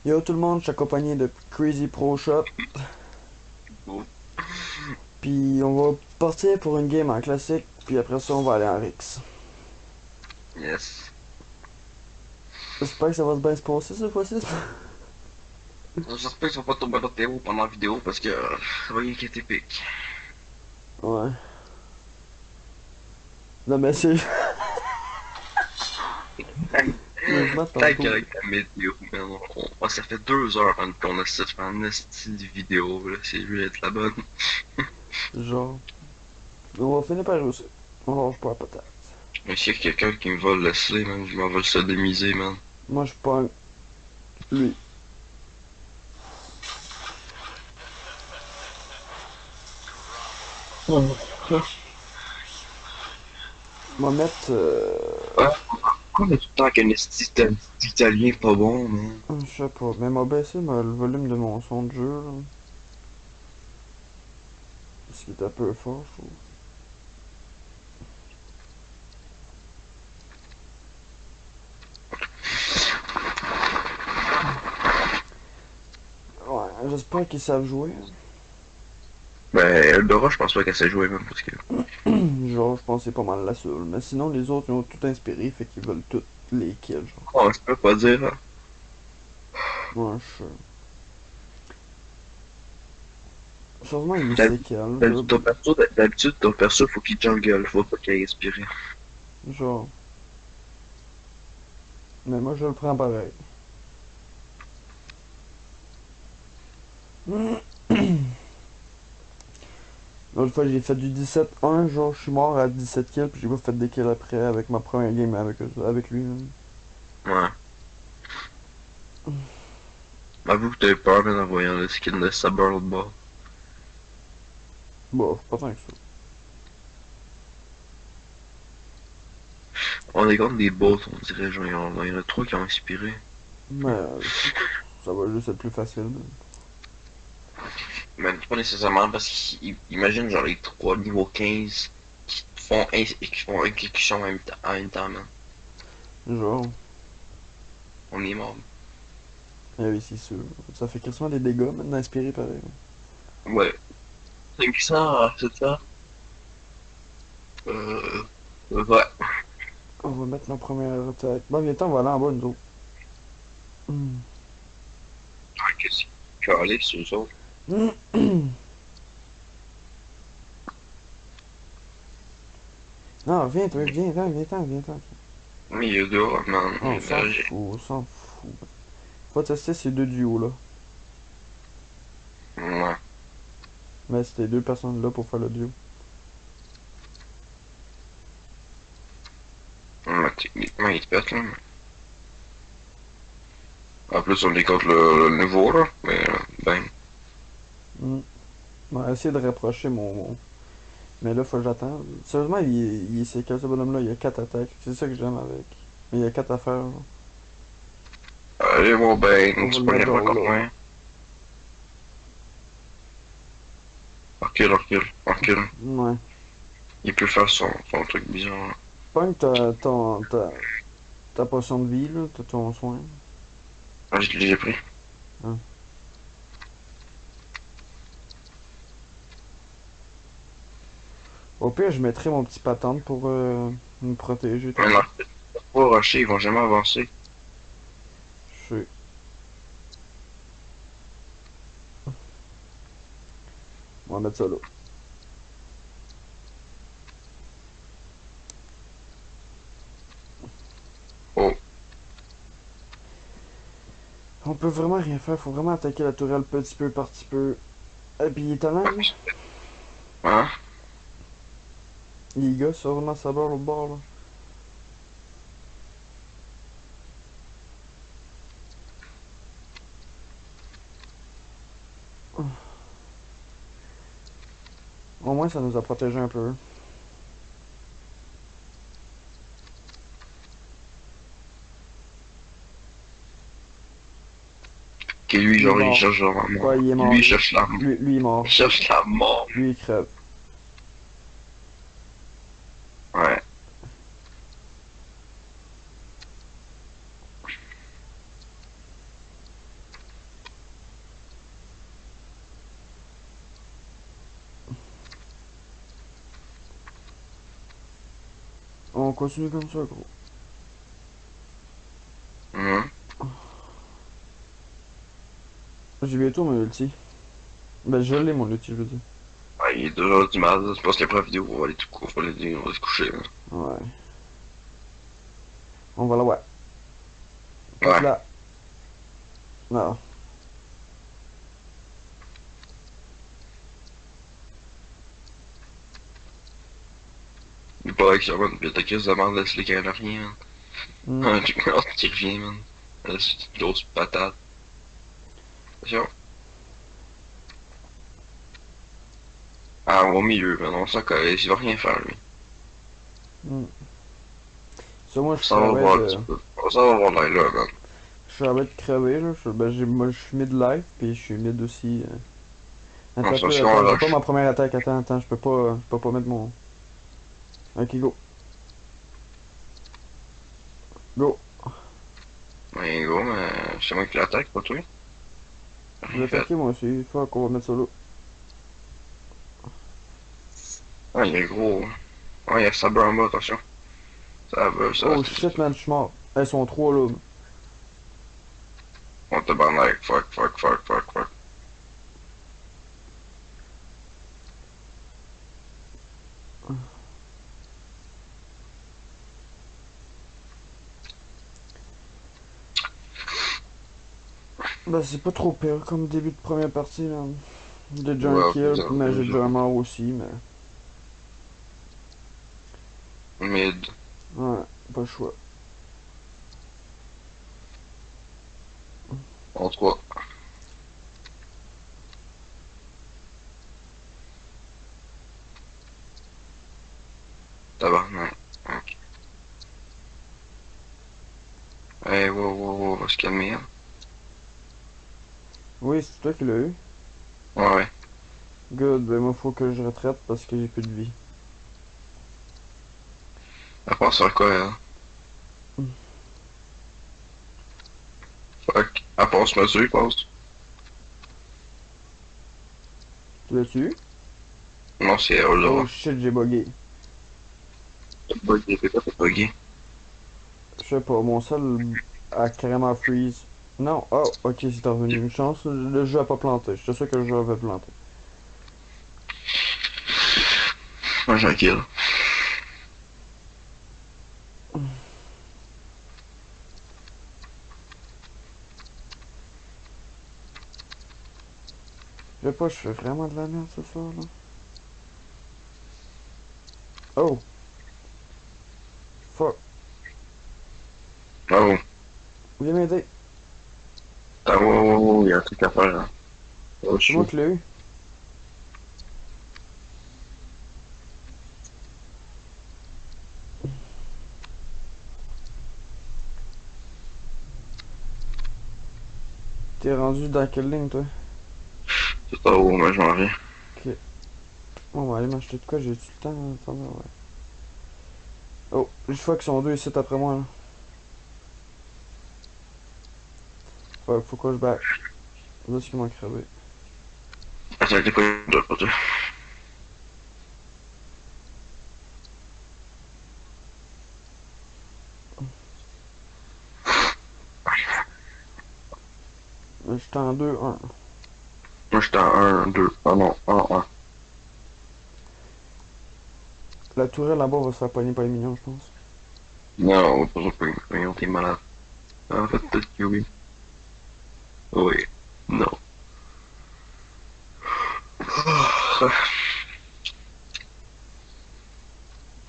Yo tout le monde, je suis accompagné de Crazy Pro Shop. Oh, Puis on va partir pour une game en classique. Puis après ça, on va aller en Rix. yes. J'espère que ça va bien se passer cette fois-ci. J'espère qu'ils vont pas tomber dans tes roues pendant la vidéo parce que ça va y être épique. Ouais. Non mais c'est sérieusement Tant tantôt. qu'avec la météo, man, ça fait 2 heures qu'on essaie de faire un style de vidéo, là, c'est juste être la bonne. Genre. On va finir par réussir. On lâche pas la patate. Mais s'il y a quelqu'un qui me va le laisser, man, je m'en vais le sodomiser, man. Moi je pas lui. On va mettre. Ouais, pourquoi on a tout le temps qu'un style italien pas bon, man? Je sais pas. Mais m'a baissé le volume de mon son de jeu là. Ce qui est un peu fort, je trouve. Ouais, j'espère qu'ils savent jouer. Ben, Eldora, je pense pas qu'elle sait jouer, même, parce que... Genre, je pense que c'est pas mal la seule. Mais sinon, les autres, ils ont tout inspiré, fait qu'ils veulent toutes les kills, genre. Oh, je peux pas dire, hein. Ouais, je suis sûrement il sait D'hab- qu'elle, là. D'habitude, ton perso, faut qu'il jungle, faut pas qu'il respire. Genre. Mais moi, je le prends pareil. L'autre fois, j'ai fait du 17-1, genre, je suis mort à 17 kills, puis j'ai pas fait des kills après avec ma première game avec lui. Là. Ouais. Avoue que t'avais peur, même en voyant le skin de Saber l'autre bord. Bon, pas tant que ça. On est contre des bots, on dirait, genre, il y en a trois qui ont inspiré. Mais ça va juste être plus facile. Mais pas nécessairement parce qu'imagine, genre, les trois niveau 15 qui font exécution en même temps, man. Genre, On est mort. oui, c'est sûr. Ça fait quasiment des dégâts, maintenant, inspiré pareil. Ouais. 500, c'est ça? Euh, ouais. On va mettre nos premières attaques. Bon, viens, on va aller en bas, nous autres. Hmm. Ah, qu'est-ce qu'il y a sur eux autres? Non, viens, toi, viens-t'en. Mais il y a gars, man. Oh, on s'en Là, fout, on s'en fout. Faut tester ces deux duos-là. ouais. Mais c'était deux personnes là pour faire le duo. Ouais, techniquement, il te pète, là. En plus, on est contre le niveau, là. Mais, ben. Hmm. On va essayer de rapprocher mon. Mais là, faut que j'attende. Sérieusement, c'est quel ce bonhomme-là? Il y a 4 attaques. C'est ça que j'aime avec. Mais il y a 4 à faire. Genre. Allez, bon, On ben, va tu le peux mettre pas genre contre là. moi. Recule, recule, recule. Ouais. Il peut faire son truc bizarre, là. Pas que ta potion de vie, là. T'as ton soin. Ah, je l'ai déjà pris. Hein. Au pire, je mettrai mon petit patente pour me protéger, Mais non, t'inquiète. pas rusher, ils vont jamais avancer. Je sais. On va mettre ça là. Oh, On peut vraiment rien faire. Faut vraiment attaquer la tourelle petit peu par petit peu. Et puis il est talent, lui. hein? Les gars, c'est vraiment sa barre au bord, là. Au moins, ça nous a protégé un peu. Que lui, Il est genre, il mort. cherche genre la mort. Ouais, il est Lui, mort, il lui. cherche la mort. Lui, il est Il mort. cherche la mort. Lui, il crève. Ouais. On continue comme ça, gros. Mhm. J'ai bientôt mon ulti. Ben, je l'ai mon ulti, je veux dire. Ah, il est 2h du mat, c'est parce qu'après la vidéo, on va aller tout on va se coucher, là. Ouais. On va la voir. Tape Ouais. là. Non. Il paraît que ça, man. Puis ta crise de merde, laisse les Canadiens, man. Hmm. Un truc merde qui revient, man. C'est une grosse patate. Attention. Ah, au milieu, man. On s'en connaît. Il va rien faire, lui. Hmm. Ça, moi, je Ça serais va bête voir un de... petit peu. Ça va voir là, man. Je serais bête de crever, là. Ben, moi, je suis mid life, puis je suis mid aussi. Non, Attends un c'est parce peu, qu'on attends, j'ai pas rush. ma première attaque. Attends, je peux pas mettre mon... Ok, go. Go. Mais gros, mais c'est moi qui l'attaque, pas toi. Je vais Rien fait. attaquer, moi aussi. Fuck, on va mettre ça là. Ah, il est gros. Ah, il y a Sabre en bas, attention. Ça va, ça va. Oh shit, man, je suis mort. Elles sont trois, là. On tabarnak. Fuck, fuck, fuck, fuck, fuck. Ben, c'est pas trop pire comme début de première partie, là. J'ai déjà un Ouais, kill, mais j'ai déjà un mort aussi, mais... mid. Ouais, pas le choix. En 3. Tabarnak. Ok. Hey, wow, wow, wow, on va se calmer, hein. Oui, c'est toi qui l'as eu. Ouais, ouais. Good, ben moi faut que je retraite parce que j'ai plus de vie. Elle pense à quoi, elle? Fuck. Elle pense monsieur, je pense. Tu l'as tué? Non, c'est elle, Oh là. shit, j'ai bugué. T'as bugué, t'as bugué. Je sais pas, mon seul a carrément freeze. Non, oh, ok, c'est revenu une chance. Le jeu a pas planté. J'étais sûr que le jeu avait planté. Moi, j'ai un kill. Je sais pas, je fais vraiment de la merde ce soir là. Oh, fuck. Oh. Viens m'aider. Ah, wow, wow, wow, il y a un truc à faire, là. Oh, C'est moi shoot. qui l'ai eu. T'es rendu dans quelle ligne toi? C'est pas haut, mais je m'en viens. Ok. On va aller m'acheter de quoi? J'ai-tu le temps? Attends, ouais. Oh, je vois qu'ils sont deux ici après moi là. Faut que je back. Là, c'est qui m'a crevé. Attends, t'es pas de côté. J'étais en 2-1. Moi, j'étais en 1, 2. Ah non, 1, 1. La tourelle là-bas va se faire pogner par les mignons, je pense. Non, on va pas jouer. Voyons, t'es malade. En fait, peut-être que oui. Oui. Non.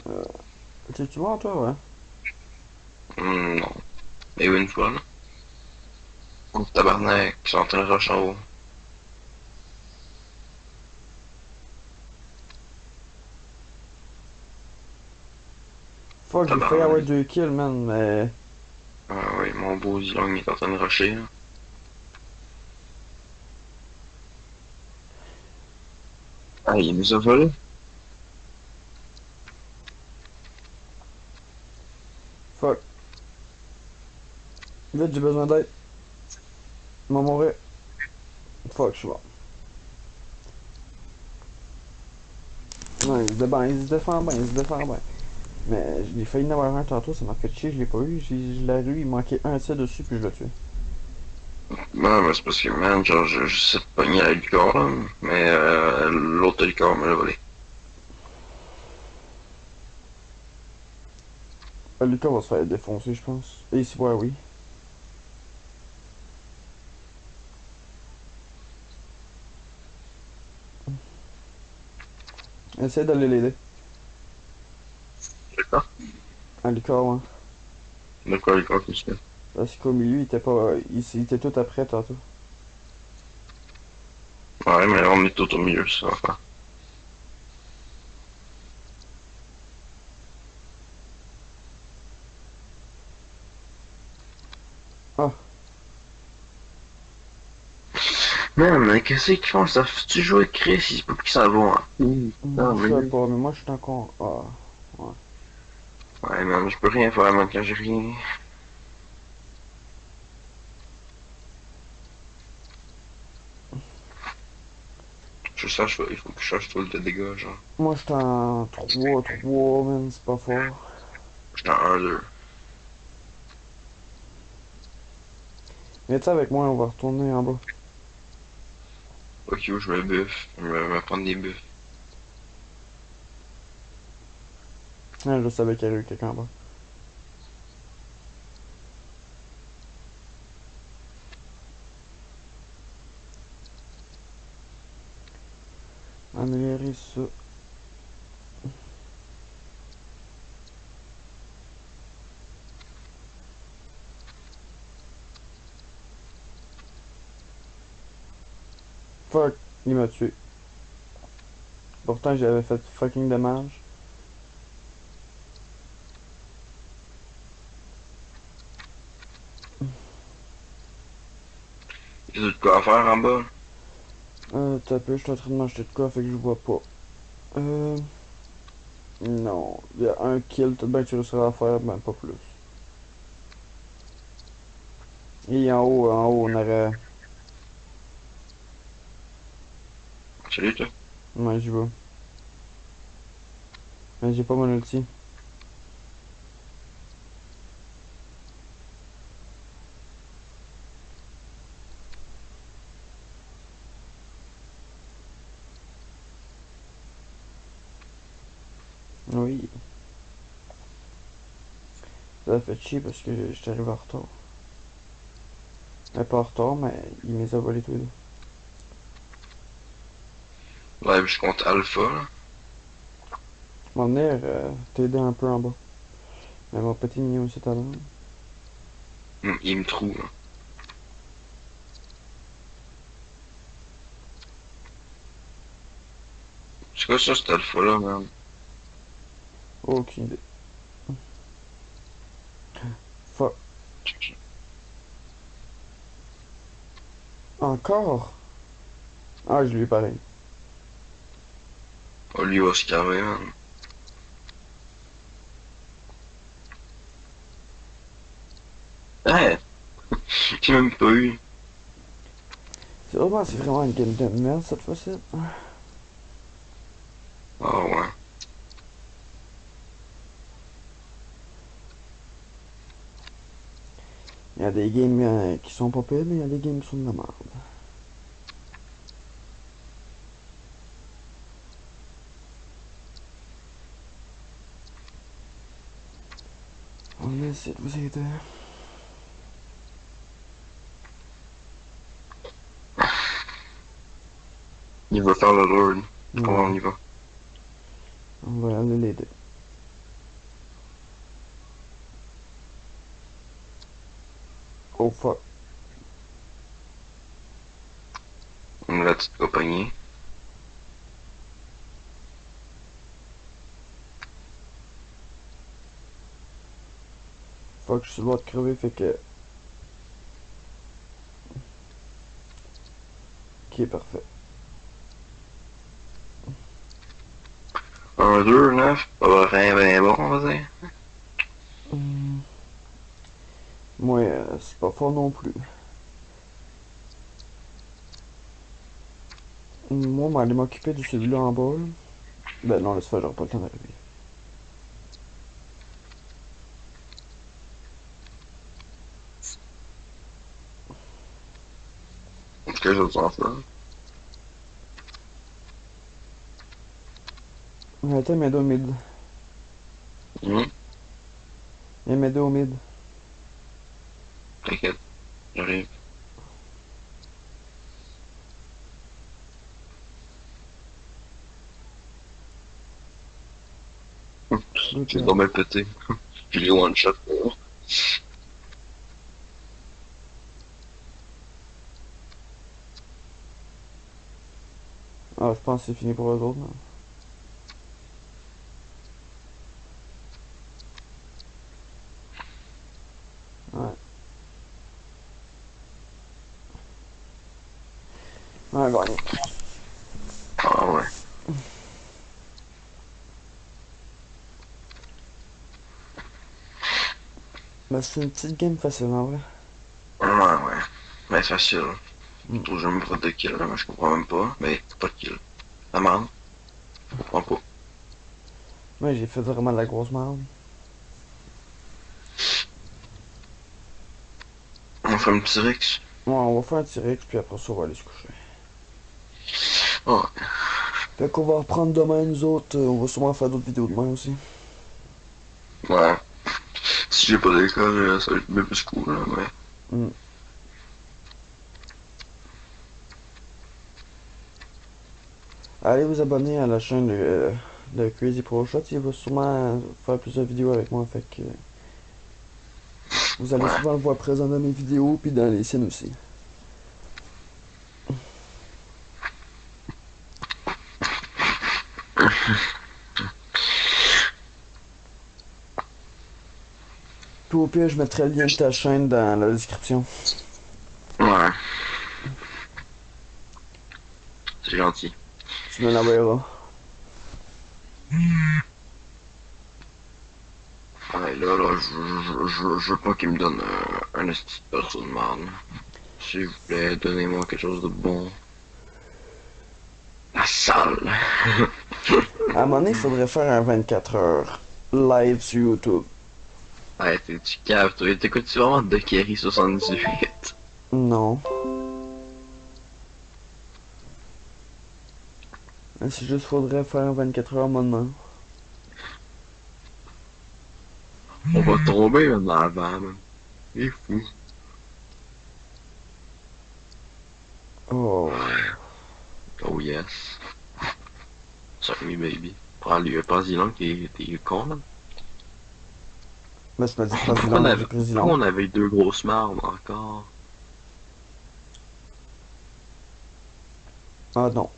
Euh, tu vois, toi, ouais? Non. Mais une fois, là. Oh, tabarnak, ils sont en train de rush en haut. Fuck, j'ai failli avoir Tabarnak. 2 kills, man, mais... Ah oui, mon beau Zilong est en train de rusher, là. Ah, il nous a volé. Fuck. Vite, j'ai besoin d'aide. Il m'a mourir. Fuck, je suis mort. Non, il se défend bien, il se défend bien. Mais j'ai failli en avoir un tantôt, ça m'a fait chier, je l'ai pas eu. Je l'ai eu, il manquait un tir dessus, puis je l'ai tué. Non, mais c'est parce que, man, genre, je sais de pogner la licorne, là, mais l'autre licorne me l'a volé. Lucas va se faire défoncer, je pense. Et ici, ouais, oui. Essaye d'aller l'aider. D'accord? Un Lucas, ouais. De quoi licorne, tu sais? Parce qu'au milieu, il était pas. Il était tout après tantôt. Ouais, mais on est tout au milieu, ça va faire. Ah, Non, mais qu'est-ce qu'ils font? Ça fait-tu jouer Chris? Il se peut plus qu'ils s'en vont, hein. Non, je sais mais... pas, mais moi, je suis encore. Ah, ouais. Ouais, man, je peux rien faire, man, quand j'ai rien. Je sache, il faut que je sache tout le dégâts, genre. Moi, je suis en 3-3, man, c'est pas fort. J'étais en 1-2. Mais tu sais, avec moi, on va retourner en bas. Ok, je me buffe. Je vais prendre des buffs. Ah, je savais qu'il y avait eu quelqu'un en bas. Améliorer ça. Fuck, il m'a tué. Pourtant, j'avais fait fucking dommage. J'ai tout quoi à faire en bas. T'as peu, je suis en train de m'acheter de quoi, fait que je vois pas. Euh. Non, il y a un kill, peut-être bien que tu réussiras à faire, mais pas plus. Et en haut, on aurait. Salut, toi. Ouais, j'y vais. Mais j'ai pas mon ulti. Oui. Ça fait chier parce que j'étais arrivé en retard. Pas en retard, mais il me les a volés tous les deux. Ouais, je compte Alpha, là. Je vais venir t'aider un peu en bas. Mais mon petit mignon aussi tout à l'heure. Il me trouve, là. C'est quoi ça, cet Alpha-là, man? Aucune idée. Fuck. Encore? Ah, je lui ai pareil. Oh, lui, il va se carrer, man. Hey! J'ai même pas eu. C'est vraiment une game de merde cette fois-ci. Ah, ouais. Il y a des games qui sont pas pires, mais il y a des games qui sont de la merde. On va essayer de vous aider. Il va faire le Lord. Comment on Ouais, y va? on va aller l'aider. Oh fuck. La petite compagnie. Fuck, je suis sur le bord de crever, fait que. Ok, parfait. 1, 2, 9. Pas rien, ben bon, on va dire. Hum, Moi, c'est pas fort non plus. Moi, on va aller m'occuper de celui-là en bas. Là. Ben non, laisse faire, j'aurai pas le temps d'arriver. quelque chose en feu. Attends, mais deux au mid. Hum, Il met deux au mid. T'inquiète, j'arrive. Ok. J'ai tombé pété. Puis les one shot. Ah, je pense que c'est fini pour eux autres. Là. Ouais. Ouais, gagné. Ah ouais. Mais c'est une petite game facile en vrai. Ouais, ouais. Mais facile. Mm. Faut jamais prendre de kill, là, mais je comprends même pas. Mais c'est pas de kill. La merde. Je comprends pas. Ouais, j'ai fait vraiment de la grosse merde. On fait un petit Rex. Ouais, on va faire un T-Rex, puis après ça, on va aller se coucher. Ah, Fait qu'on va reprendre demain, nous autres. On va sûrement faire d'autres vidéos demain aussi. ouais. Si j'ai pas d'école, ça va être bien plus cool, là, mais. Mm. Allez vous abonner à la chaîne de Crazy Pro Shot. Il va sûrement faire plusieurs vidéos avec moi. Fait que vous allez Ouais. souvent le voir présent dans mes vidéos, puis dans les siennes aussi. Puis au pire, je mettrai le lien de ta chaîne dans la description. Ouais. C'est gentil. Tu me l'enverras. Ouais, là, je veux pas qu'il me donne un esti de perso de merde. S'il vous plaît, donnez-moi quelque chose de bon. La salle. À un moment donné, il faudrait faire un 24 heures live sur YouTube. Ouais, tu caves, toi. T'écoutes-tu vraiment de Kerry 78? Non. C'est juste faudrait faire un 24 heures maintenant. On va tomber même dans la vanne, man. Il est fou. Oh. Oh yes. Suck me baby. Prends-lui, pas-y long, t'es con, là. Mais tu m'as dit pas si Pourquoi on long, avait, j'ai pris si pourquoi long. on avait deux grosses marbres encore? Ah non.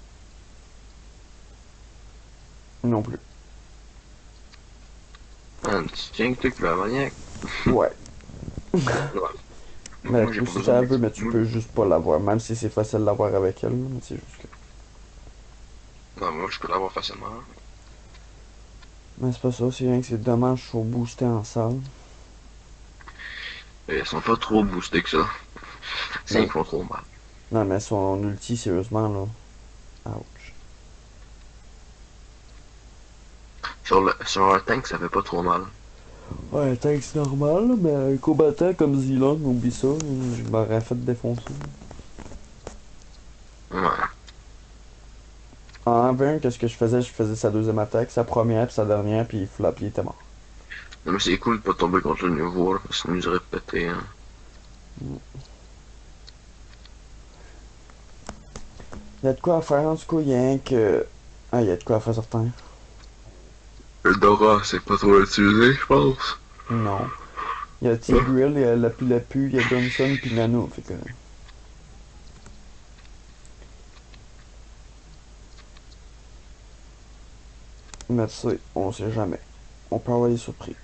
Non plus. Man, tu tiens que toi qui vas maniaque. Ouais. Ouais. Mais Moi, j'ai toi pas si besoin ça de. veut, mais tu Moi, peux juste pas l'avoir. Même si c'est facile de l'avoir avec elle. Mais c'est juste que. non, moi, je peux l'avoir facilement. Mais c'est pas ça, c'est rien que c'est dommage, faut booster en salle. Et elles sont pas trop boostées que ça. Ça, Mais, ils font trop mal. non, mais son ulti, sérieusement, là. Ouch. Sur un tank, ça fait pas trop mal. Ouais, tank c'est normal, là, mais un combattant comme Zilong, oublie ça, je m'aurais fait défoncer. Ouais. En 1v1, qu'est-ce que je faisais? Je faisais sa deuxième attaque, sa première, puis sa dernière, puis il flop, il était mort. Non, mais c'est cool de pas tomber contre le niveau, là, parce que ça nous aurait pété, hein. Il y a de quoi à faire, en tout cas, il y a rien que. Ah, il y a de quoi à faire, certain. Le Dora, c'est pas trop utilisé, je pense. Non. Il y a T-Grill, il y a Lapu Lapu, il y a Johnson, puis Nano, fait que. Mais tu sais, on sait jamais. On peut avoir des surprises.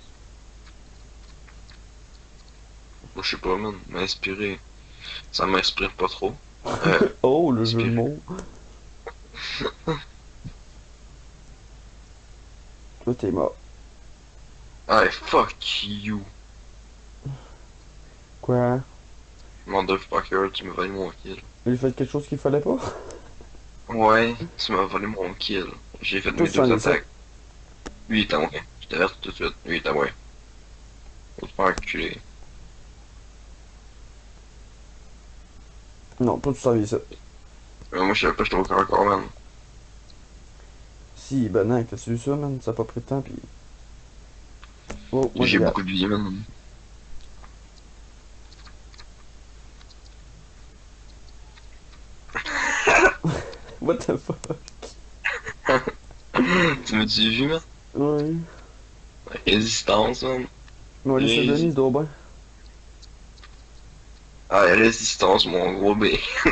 Moi, je sais pas, man. M'inspirer. Ça m'inspire pas trop. Euh, Oh, le jeu de inspirer. mots. Toi, t'es mort. Ah, fuck you. Quoi? Motherfucker, tu m'as volé mon kill. J'ai fait quelque chose qu'il fallait pas? Ouais, tu m'as volé mon kill. J'ai fait Toi, mes tu t'en deux es ça. attaques. Lui, il est à moi. Je t'alerte tout de suite. Lui, il est à moi. Faut te faire enculer. Non, toi tu t'en viens ça. Moi, je savais pas que j'étais au corps, man. Si, ben non, t'as-tu vu ça, man? Ça a pas pris de temps, pis... Oh, moi J'ai j'ai... beaucoup de vie, man. What the fuck? Tu m'as-tu vu, man? Ouais. Résistance, man. On va laisser Denis, il Résistance. doit bien. Ah, résistance, mon gros B.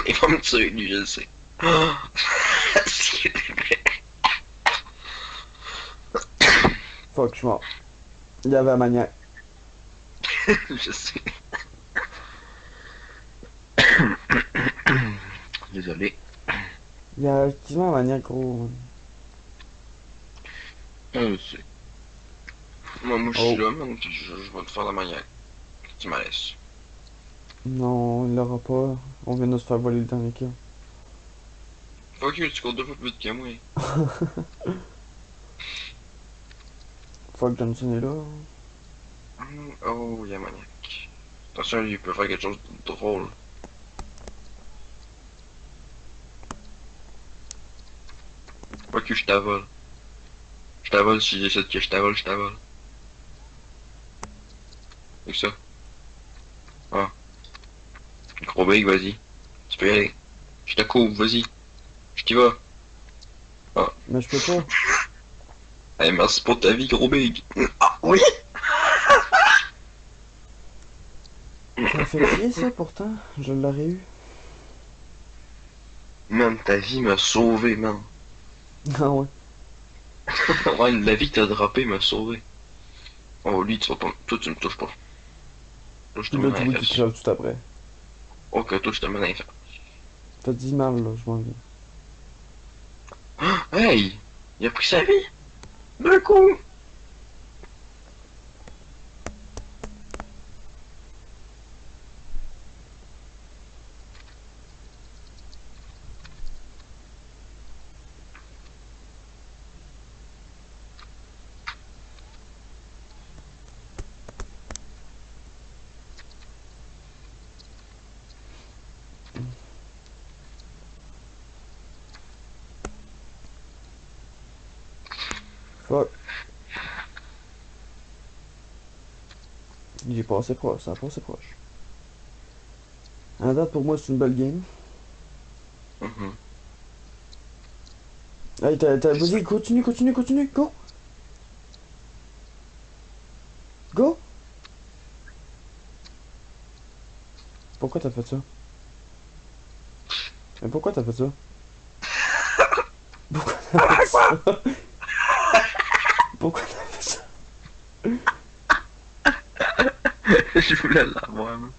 Il va me tuer, lui, je le sais. Fuck, je suis mort. Il y avait un maniaque. Je sais. Désolé. Il y a effectivement un maniaque, gros, man. Je sais. Moi, je suis Oh. là, man. Je vais te faire la maniaque. Tu me laisses. Non, il l'aura pas. On vient de se faire voler le dernier kill. Fuck you, tu cours 2 fois plus vite que moi. Fuck, Johnson est là. Oh, il y a maniaque. Attention, lui, il peut faire quelque chose de drôle. Fuck you, je t'avole. Je t'avole si j'essaie que je t'avole, je t'avole. C'est ça. Ah. Gros big, vas-y. Tu peux y aller. Je te couvre, vas-y. Je t'y vais. Ah. Mais je peux pas. Allez, merci pour ta vie, gros big. Ah, oui! Ça fait chier, ça, pourtant. Je l'aurais eu. Man, ta vie m'a sauvé, man. Ah ouais. Ouais, la vie que t'as droppé m'a sauvé. Oh, lui, tu vas pas... Toi, tu me touches pas. Toi, je te Puis mets là, dans tu les vois qu'il fesses. crève tout après. Ok, toi, je te mets dans les fesses. T'as dit mal, là, je m'en viens. Hey! Il a pris sa vie! D'un coup! Fuck. J'ai passé proche, ça a passé proche. À date, pour moi, c'est une belle game. Mhm. Hey, C'est ça. vas-y, continue, continue, continue, go! Go! Pourquoi t'as fait ça? Mais pourquoi t'as fait ça? Pourquoi t'as fait ça? Pourquoi t'as fait ça? Je voulais l'avoir, man.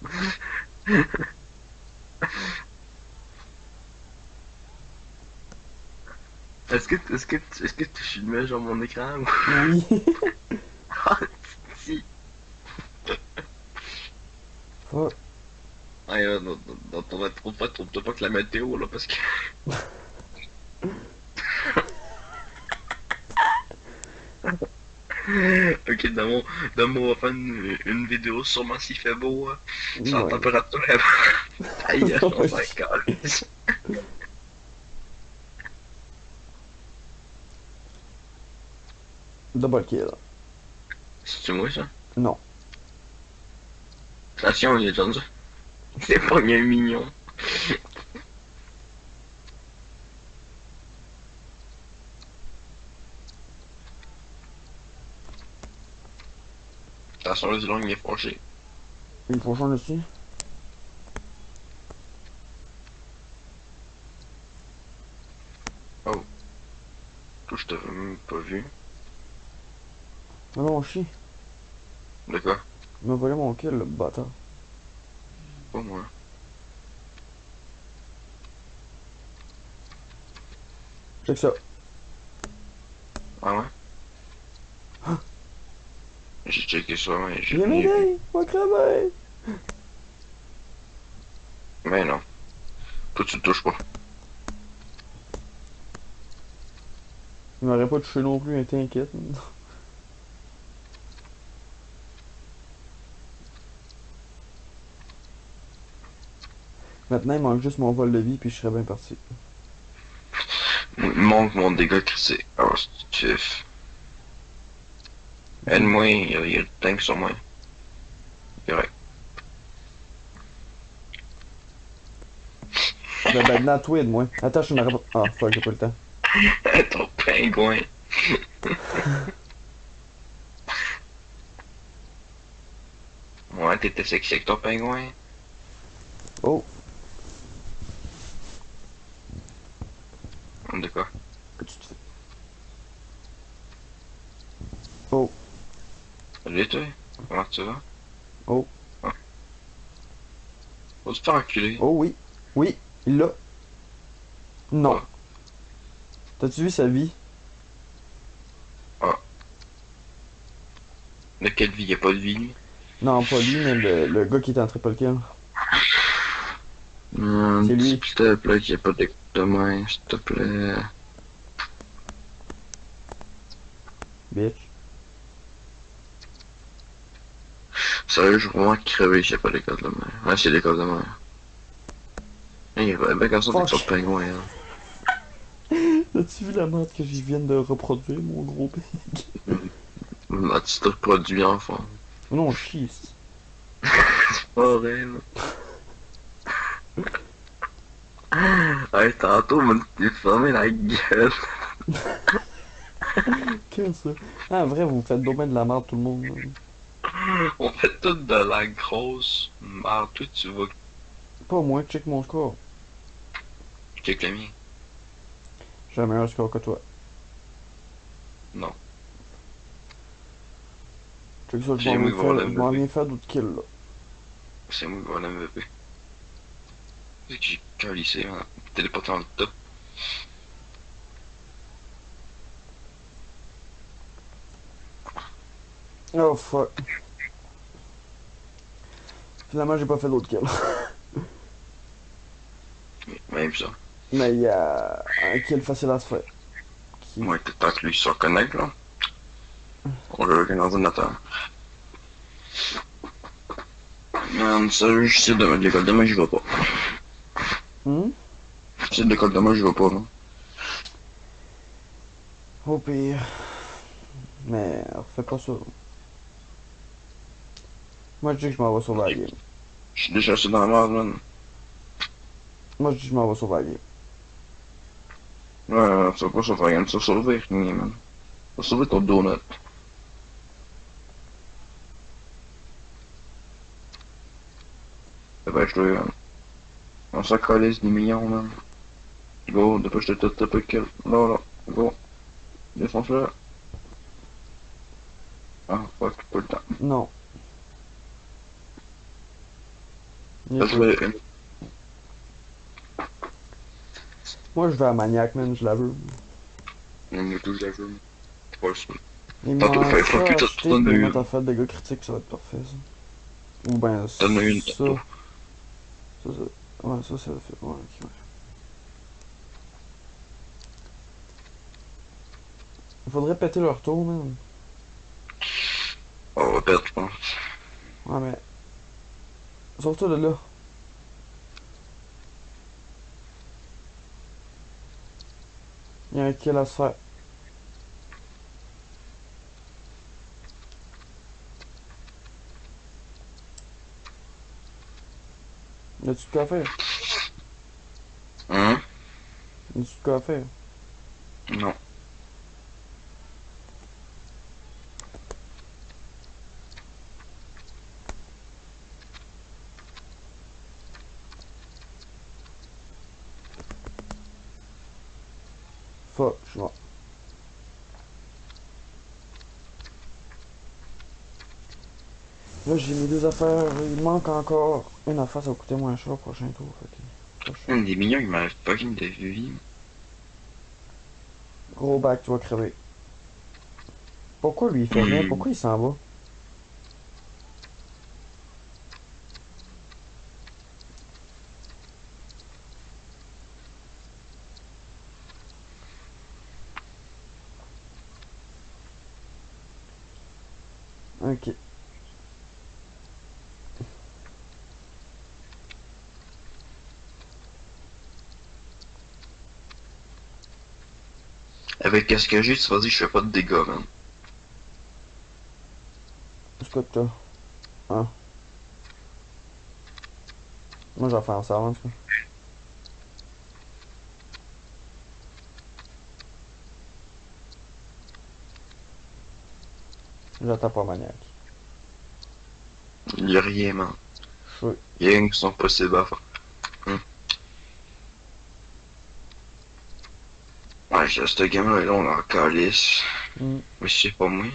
Est-ce que tu filmais genre mon écran ou... Oui. Ah, si. Fuck. Ouais, dans ton intro, trompe-toi pas que la météo, là, parce que... Ok, on va faire une vidéo sûrement s'il fait beau, hein. Sans la Ouais. température, elle va... Aïe, on s'en calisse. Double kill. C'est moi, ça? Non. Attention, il est déjà ça. C'est pas bien mignon. Attention, le long, il est fâché. Il faut changer aussi. Oh, toi, je t'avais même pas vu. Ah non, chie. De quoi? Il m'a volé mon kill, le bâtard. Pas moi. Check ça. Ah ouais? J'ai checké ça, mais j'ai Viens rien vu. m'aider! Va crever! Mais non. Toi, tu le touches pas. Il m'aurait pas touché non plus, t'inquiète. Maintenant, il manque juste mon vol de vie, puis je serais bien parti. Il manque mon dégât critique. Alors, c'est aide-moi, il y a le tank sur moi. Correct. Ben, not weird, moi. Attends, je m'arrête. Ah, fuck, j'ai pas le temps. Ton pingouin. Ouais, t'étais sexy avec ton pingouin. Oh, De quoi? que tu te fais. Oh, Salut, toi. Comment tu vas? oh, Ah. Faut se faire enculer. oh oui. Oui, il l'a. Non. Ah. T'as-tu vu sa vie? Ah. De quelle vie? Y a pas de vie, lui? Non, pas lui, mais le gars qui était en triple kill. C'est S'il lui. te plaît, qu'il y ait pas de main, s'il te plaît. Bitch. Sérieux, je veux vraiment crever s'il y a pas d'école de main. Ouais, c'est l'école de main. Hey, il va bien comme ça avec son Fuck. pingouin, hein. T'as-tu vu la merde que j'y viens de reproduire, mon gros bec? Tu te reproduis enfant. Non, cheese. C'est pas vrai, là. Hey, tantôt, man, tu t'es fermé la gueule. Qu'est-ce que ça? Ah, vrai, vous faites dommage de la merde, tout le monde. On fait tout de la grosse merde. Toi, tu vas Pas moi, check mon score. check le mien. J'ai un meilleur score que toi. Non. Check ça, C'est moi qui vais avoir je m'en l'MVP. viens faire d'autres kills, là. C'est moi qui vais avoir l'MVP. C'est que j'ai calissé, hein. Téléporté dans le top. Oh, fuck. Finalement, j'ai pas fait d'autres kills. Même ça. Mais il y a un kill facile à se faire. Qui... Ouais, t'es tant que lui se reconnecte, là. On joue avec un ordinateur. Man, sérieux, je sais de l'école demain, j'y vais pas. Hmm? Je sais de l'école demain, j'y vais pas, là. Au pire. Mais, refais pas ça. Moi, je dis que je m'en vais sauver la game. Je suis déjà assez dans la merde, man. Moi, je dis que je m'en vais sauver la game. Ouais, tu vas pas sauver rien, tu vas sauver rien, man. Tu vas sauver ton donut. Dépêche-toi, man. On s'en calisse des millions, man. Go, dépêche-toi de te taper le kill. Là, là, go. Défonce-le. Ah, fuck, pas le temps. Non. Il est Laisse peu. le Moi, je vais à Maniac, man, je la veux. moi tout, je la veux. Pas sûr. Il Tantôt, manque faut ça que à tu acheter donnes pour mettre une. à faire des dégâts critiques, ça va être parfait, ça. Ou ben, Donne une ça. tantôt. Ouais, ça fait. Ouais, ok, ouais. Il faudrait péter leur tour, man. On va perdre, je pense. Ouais, mais. Sors-toi de là. Il y a un kill à se faire. Y'a-tu de quoi à faire? Hein? Y'a-tu de quoi à faire? Non. Fuck, je suis mort. Là, j'ai mis deux affaires. Il manque encore une affaire, ça va coûter moins cher au prochain tour. Fait que, prochain. Des millions, il m'arrive fucking de vie. Gros back, tu vas crever. Pourquoi lui il fait rien? Hmm. Pourquoi il s'en va? Ok. Avec qu'est-ce que j'ai, tu vas dire je fais pas de dégâts, man. Est-ce que t'as? Hein? Moi, je vais faire ça avant, ça. J'attends pas maniaque. Il y a rien, man. Oui. Il y a rien qui sont possibles à faire. Ouais, ce game-là, là, on en calisse. Hmm. Mais je sais pas moi.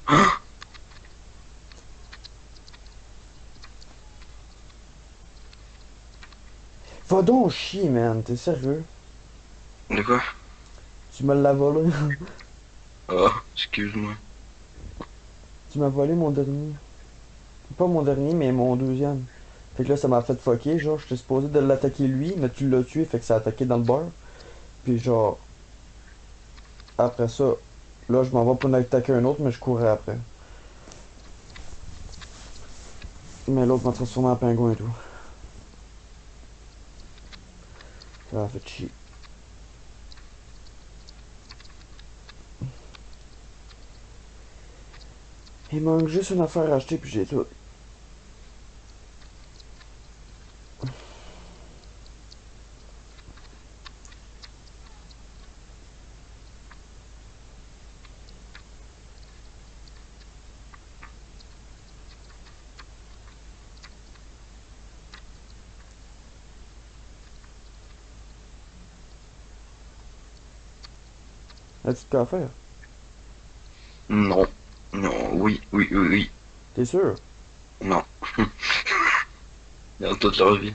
Ah! Va donc chier, man. T'es sérieux? De quoi? Tu me l'as volé. Ah, excuse-moi. Tu m'as volé mon dernier. Pas mon dernier, mais mon deuxième. Fait que là, ça m'a fait fucker. Genre, j'étais supposé de l'attaquer lui, mais tu l'as tué, fait que ça a attaqué dans le bar. Puis genre, après ça, là, je m'en vais pour en attaquer un autre, mais je courais après. Mais l'autre m'a transformé en pingouin et tout. Ça m'a fait chier. Il manque juste une affaire à acheter, puis j'ai tout. As-tu de quoi à faire? Non. Non, oui, oui, oui, oui. T'es sûr? Non. Dans toute leur vie.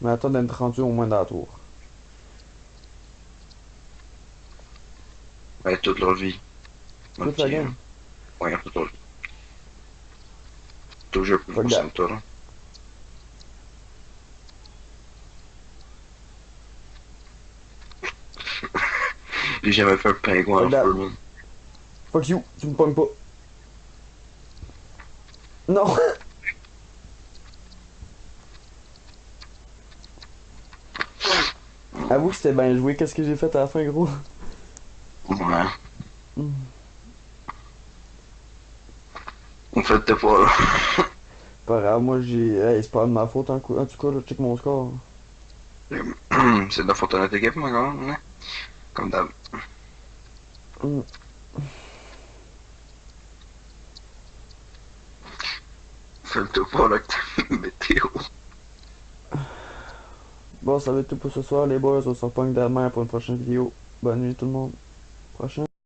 Mais attends d'être rendu au moins dans la tour. Ouais, toute leur vie. Toute la Ok. game. Ouais, toute leur vie. Toujours plus Fuck gros, ça that. me tord. J'ai jamais fait un pingouin Fuck en that. feu, man. Fuck you, tu me pognes pas. Non! Avoue que c'était bien joué, qu'est-ce que j'ai fait à la fin, gros? Ouais. Hmm. En fait, t'es pas là. Pas grave, moi j'ai. Hey, c'est pas de ma faute en tout cas, là, check mon score. C'est de la faute à notre équipe, moi, quand même, hein. Comme d'hab. Hmm. Fais-le pas là que t'as météo. Bon, ça va être tout pour ce soir, les boys. On se repogne demain pour une prochaine vidéo. Bonne nuit, tout le monde. Prochain.